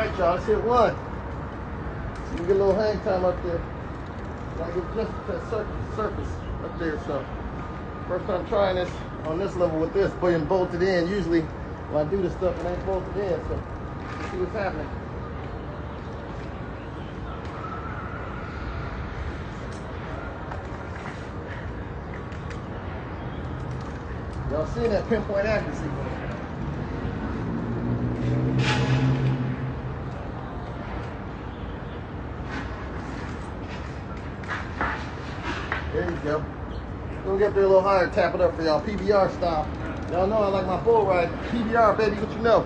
Alright, y'all, let's hit one. So we get a little hang time up there. Gotta get just that surface up there. So, first time trying this on this level with this, being bolted in. Usually, when I do this stuff, it ain't bolted in. So, let's see what's happening. Y'all seen that pinpoint accuracy? There you go. We'll get there a little higher, tap it up for y'all, PBR style. Y'all know I like my bull ride. PBR, baby, what you know?